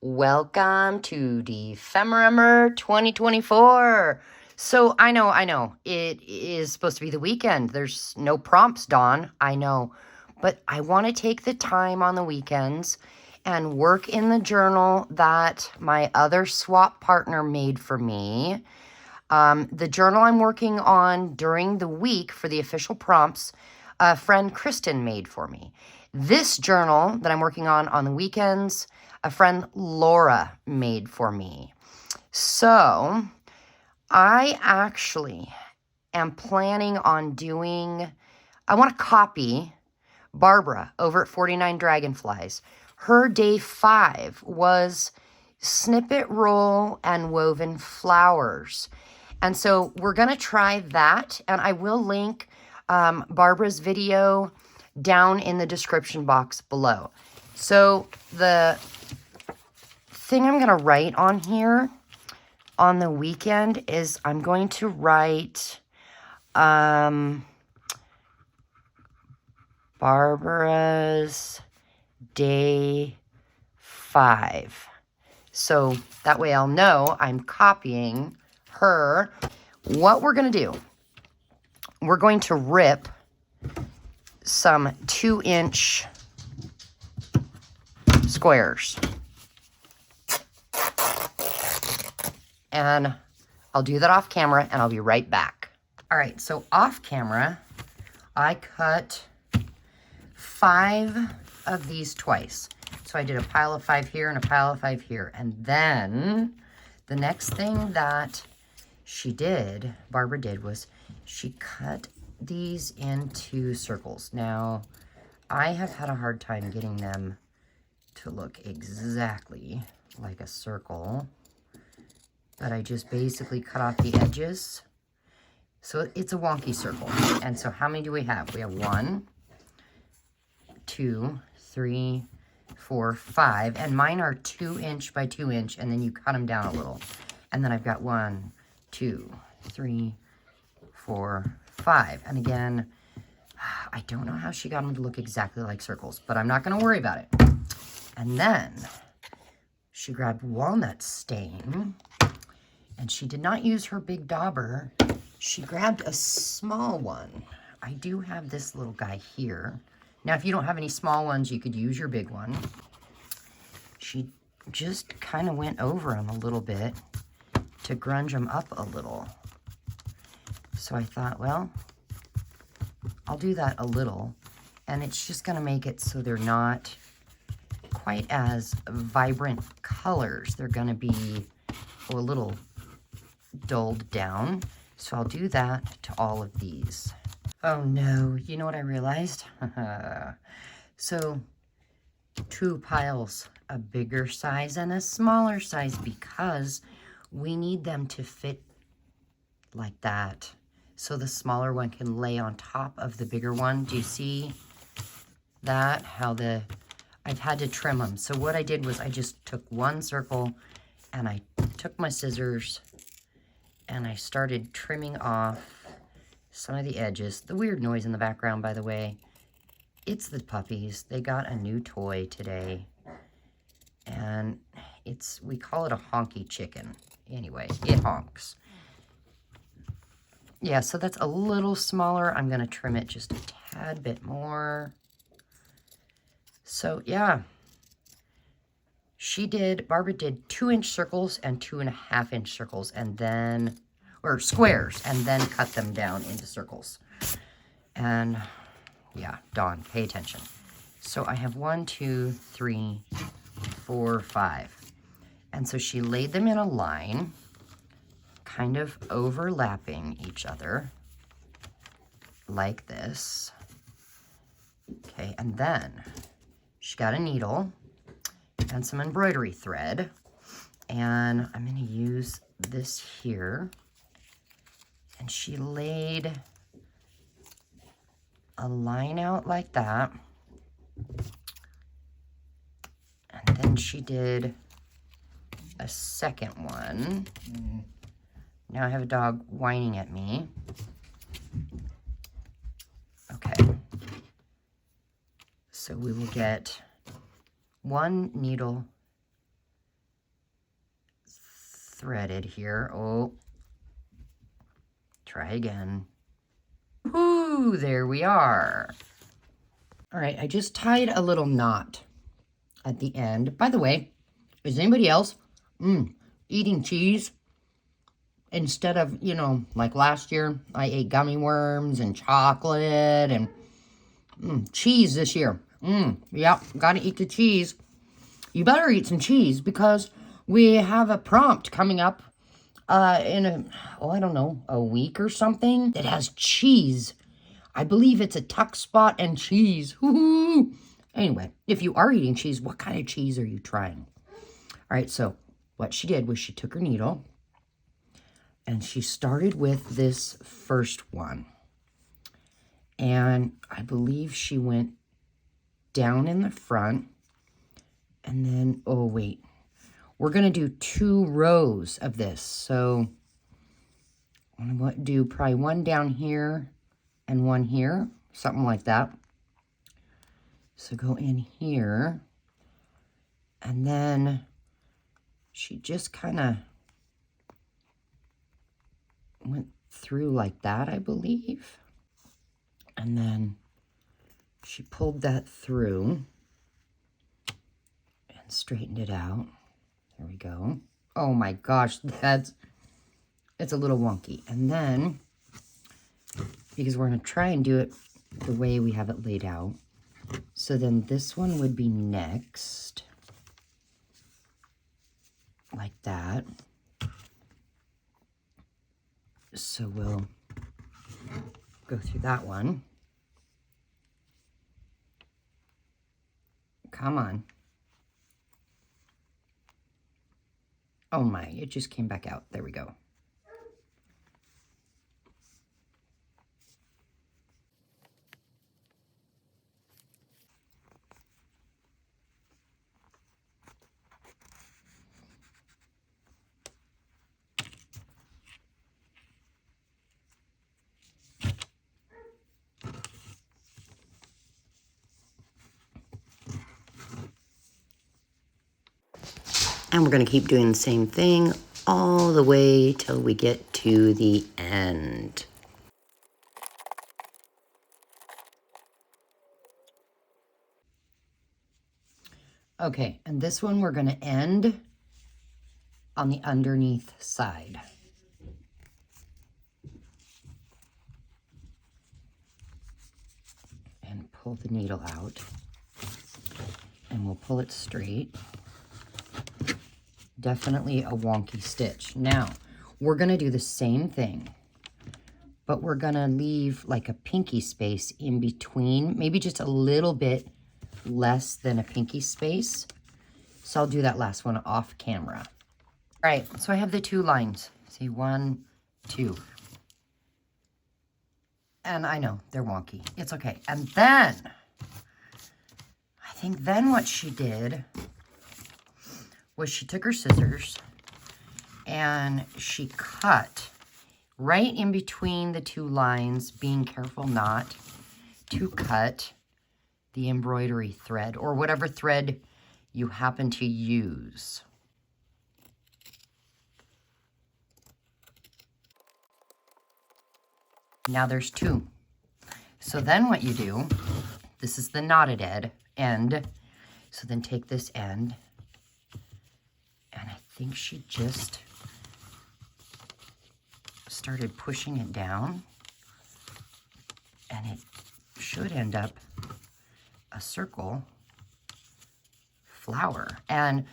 Welcome to Defemerimer 2024. So I know, it is supposed to be the weekend. There's no prompts, Dawn, I know. But I want to take the time on the weekends and work in the journal that my other swap partner made for me. The journal I'm working on during the week for the official prompts, a friend Kristen made for me. This journal that I'm working on the weekends, a friend Laura made for me. So I actually am planning on I want to copy Barbara over at 49 Dragonflies. Her day 5 was snippet roll and woven flowers. And so we're going to try that, and I will link Barbara's video down in the description box below. So the thing I'm going to write on here on the weekend is I'm going to write Barbara's day 5. So that way I'll know I'm copying her. What we're going to do, we're going to rip some 2-inch squares. And I'll do that off camera and I'll be right back. All right, so off camera, I cut 5 of these twice. So I did a pile of 5 here and a pile of 5 here. And then the next thing that Barbara did, was she cut these into circles. Now, I have had a hard time getting them to look exactly like a circle, but I just basically cut off the edges. So it's a wonky circle. And so how many do we have? We have 1, 2, 3, 4, 5, and mine are 2-inch by 2-inch, and then you cut them down a little. And then I've got 1, 2, 3, 4, 5. And again, I don't know how she got them to look exactly like circles, but I'm not going to worry about it. And then she grabbed walnut stain, and she did not use her big dauber. She grabbed a small one. I do have this little guy here. Now, if you don't have any small ones, you could use your big one. She just kind of went over them a little bit to grunge them up a little. So I thought, well, I'll do that a little, and it's just going to make it so they're not quite as vibrant colors. They're going to be a little dulled down. So I'll do that to all of these. Oh no, you know what I realized? So 2 piles, a bigger size and a smaller size, because we need them to fit like that. So the smaller one can lay on top of the bigger one. Do you see that? I've had to trim them. So what I did was I just took 1 circle and I took my scissors and I started trimming off some of the edges. The weird noise in the background, by the way, it's the puppies. They got a new toy today, and we call it a honky chicken. Anyway, it honks. Yeah, so that's a little smaller. I'm going to trim it just a tad bit more. So, yeah. Barbara did 2-inch circles and 2.5-inch circles, and then, or squares, and then cut them down into circles. And yeah, Dawn, pay attention. So I have 1, 2, 3, 4, 5. And so she laid them in a line, kind of overlapping each other, like this. Okay, and then she got a needle and some embroidery thread, and I'm going to use this here, and she laid a line out like that, and then she did a second one. Now I have a dog whining at me. Okay, so we will get 1 needle threaded here. Oh, try again. Woo, there we are. All right, I just tied a little knot at the end. By the way, is anybody else eating cheese instead of, you know, like last year, I ate gummy worms and chocolate and cheese this year. Yep, gotta eat the cheese. You better eat some cheese because we have a prompt coming up in I don't know, a week or something that has cheese. I believe it's a tuck spot and cheese. Woo-hoo. Anyway, if you are eating cheese, what kind of cheese are you trying? All right, so what she did was she took her needle and she started with this first one. And I believe she went down in the front and then, oh wait, we're going to do 2 rows of this. So I'm going to do probably one down here and one here, something like that. So go in here, and then she just kind of went through like that, I believe. And then she pulled that through and straightened it out. There we go. Oh my gosh, it's a little wonky. And then, because we're going to try and do it the way we have it laid out, so then this one would be next, like that. So we'll go through that one. Come on. Oh my, it just came back out. There we go. And we're going to keep doing the same thing all the way till we get to the end. Okay, and this one we're going to end on the underneath side. And pull the needle out. And we'll pull it straight. Definitely a wonky stitch. Now, we're going to do the same thing, but we're going to leave like a pinky space in between, maybe just a little bit less than a pinky space. So I'll do that last one off camera. All right, so I have the 2 lines. See, 1, 2. And I know, they're wonky. It's okay. And then, I think then what she did was she took her scissors and she cut right in between the 2 lines, being careful not to cut the embroidery thread or whatever thread you happen to use. Now there's 2. So then what you do, this is the knotted end. So then take this end, and I think she just started pushing it down, and it should end up a circle flower. And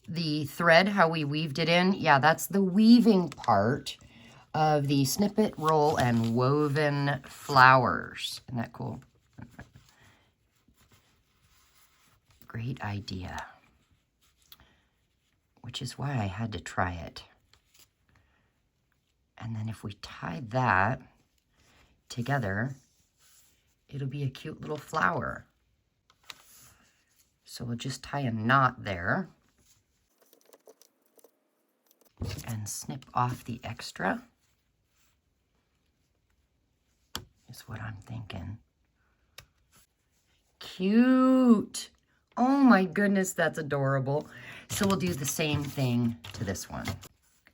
the thread, how we weaved it in, yeah, that's the weaving part of the Snippet Roll and Woven Flowers. Isn't that cool? Great idea. Which is why I had to try it. And then if we tie that together, it'll be a cute little flower. So we'll just tie a knot there and snip off the extra, is what I'm thinking. Cute. Oh my goodness, that's adorable. So we'll do the same thing to this one.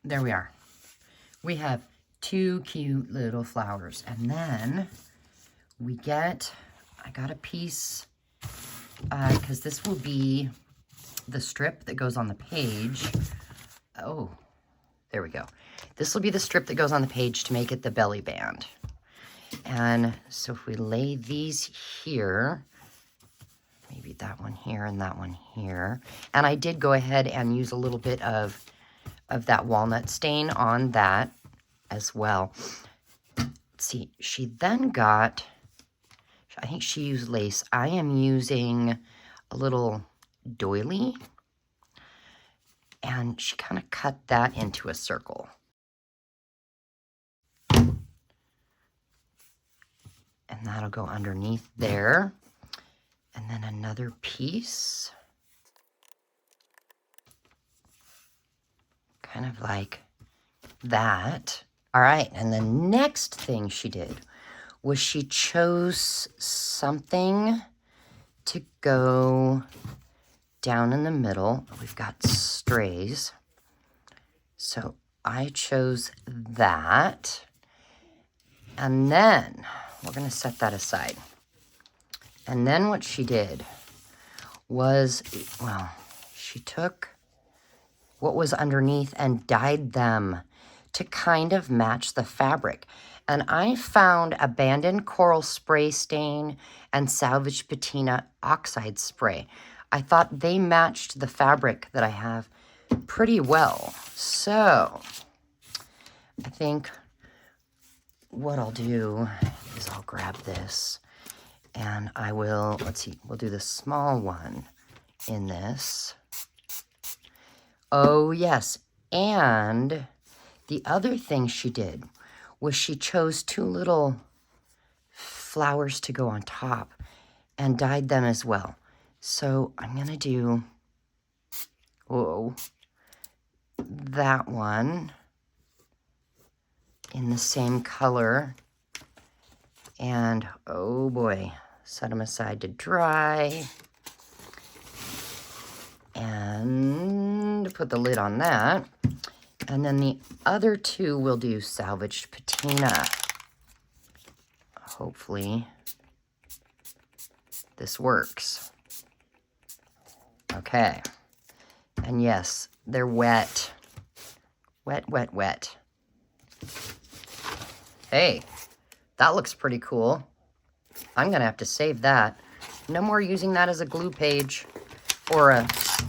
there we are. We have 2 cute little flowers. And then we get, I got a piece, because this will be the strip that goes on the page. Oh, there we go. This will be the strip that goes on the page to make it the belly band. And so if we lay these here, maybe that one here and that one here. And I did go ahead and use a little bit of that walnut stain on that as well. Let's see, she then got, I think she used lace. I am using a little doily. And she kind of cut that into a circle. And that'll go underneath there. And then another piece. Kind of like that. All right, and the next thing she did was she chose something to go down in the middle. We've got strays. So I chose that. And then we're going to set that aside. And then what she did was, well, she took what was underneath and dyed them to kind of match the fabric. And I found abandoned coral spray stain and salvaged patina oxide spray. I thought they matched the fabric that I have pretty well. So I think what I'll do is I'll grab this and I will, let's see, we'll do the small one in this. Oh yes, and the other thing she did was she chose 2 little flowers to go on top and dyed them as well. So I'm gonna do, whoa, that one in the same color. And oh boy, set them aside to dry. And put the lid on that. And then the other 2 will do salvaged patina. Hopefully this works. Okay. And yes, they're wet. Wet, wet, wet. Hey, that looks pretty cool. I'm gonna have to save that. No more using that as a glue page or a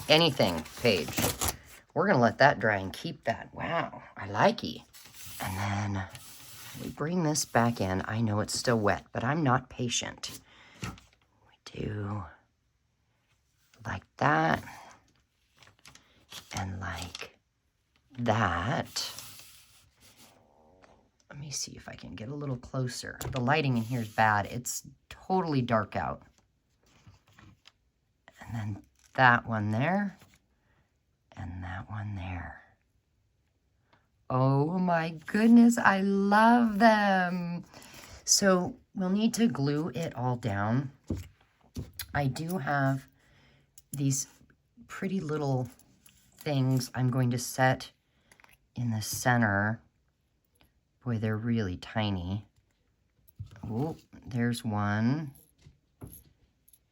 anything page. We're gonna let that dry and keep that. Wow, I likey. And then we bring this back in. I know it's still wet, but I'm not patient. We do like that and like that. Let me see if I can get a little closer. The lighting in here is bad. It's totally dark out. And then that one there and that one there. Oh my goodness, I love them. So we'll need to glue it all down. I do have these pretty little things I'm going to set in the center. Boy, they're really tiny. Oh, there's one.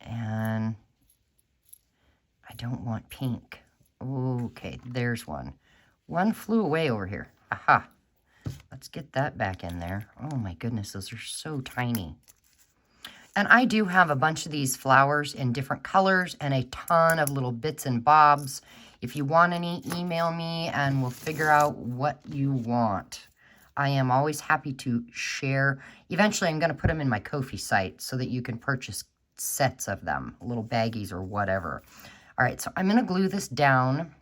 And I don't want pink. Okay, there's one. One flew away over here. Aha. Let's get that back in there. Oh my goodness, those are so tiny. And I do have a bunch of these flowers in different colors and a ton of little bits and bobs. If you want any, email me and we'll figure out what you want. I am always happy to share. Eventually, I'm going to put them in my Ko-fi site so that you can purchase sets of them, little baggies or whatever. All right, so I'm going to glue this down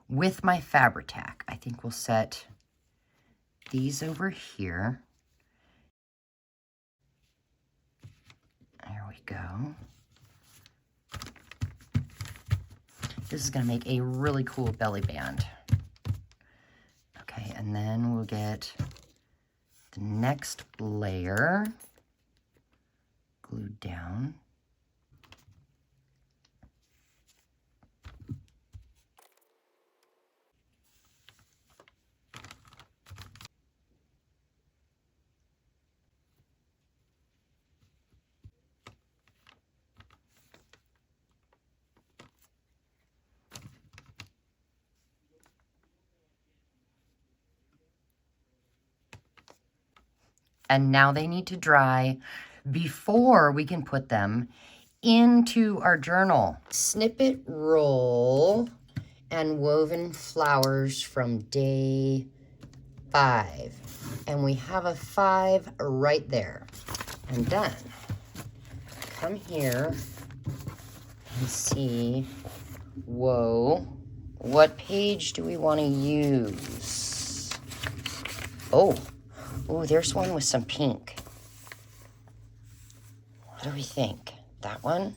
with my Fabri-Tac. I think we'll set these over here. There we go. This is going to make a really cool belly band. Okay, and then we'll get the next layer glued down. and now they need to dry before we can put them into our journal. Snippet roll and woven flowers from day 5. And we have a 5 right there. And then come here and see, whoa, what page do we want to use? Oh, there's one with some pink. What do we think? That one?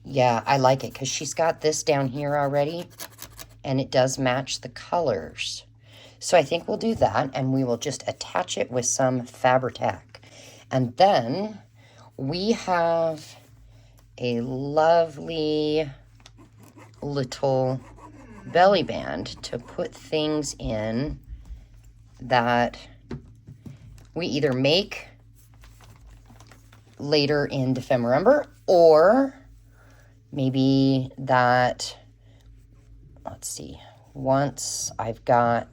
Yeah, I like it because she's got this down here already, and it does match the colors. So I think we'll do that, and we will just attach it with some Fabri-Tac. And then we have a lovely little belly band to put things in that we either make later in Defember, or maybe that, let's see, once I've got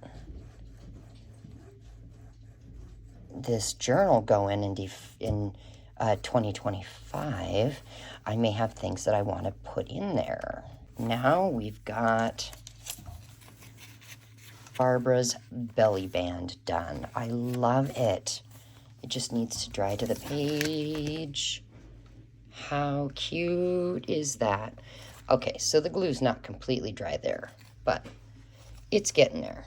this journal going in 2025, I may have things that I want to put in there. Now we've got Barbara's belly band done. I love it. It just needs to dry to the page. How cute is that? Okay, so the glue's not completely dry there, but it's getting there.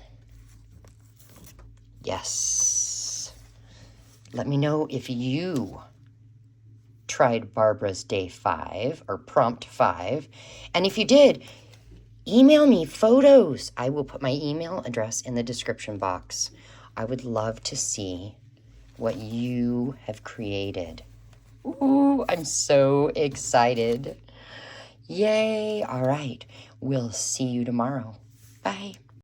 Yes. Let me know if you tried Barbara's day 5 or prompt 5. And if you did, email me photos. I will put my email address in the description box. I would love to see what you have created. Ooh, I'm so excited. Yay. All right. We'll see you tomorrow. Bye.